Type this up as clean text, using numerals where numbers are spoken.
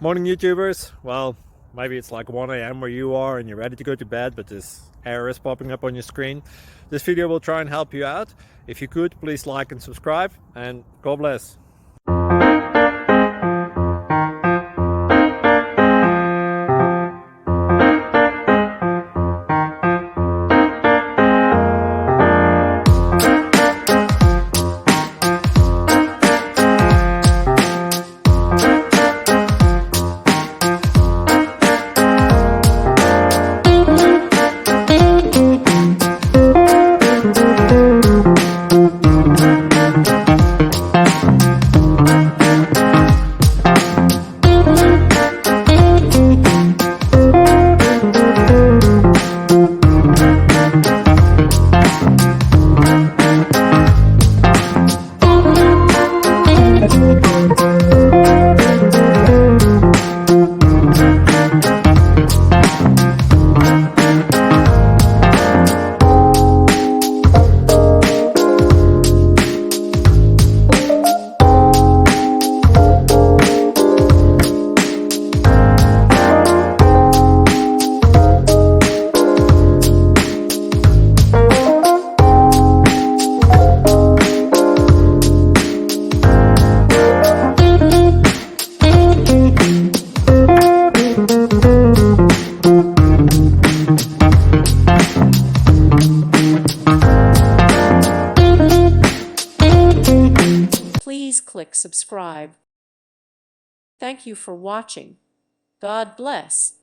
Morning YouTubers. Well, maybe it's like 1 a.m. where you are and you're ready to go to bed, but this error is popping up on your screen. This video will try and help you out. If you could, please like and subscribe, and God bless. Please click subscribe. Thank you for watching. God bless.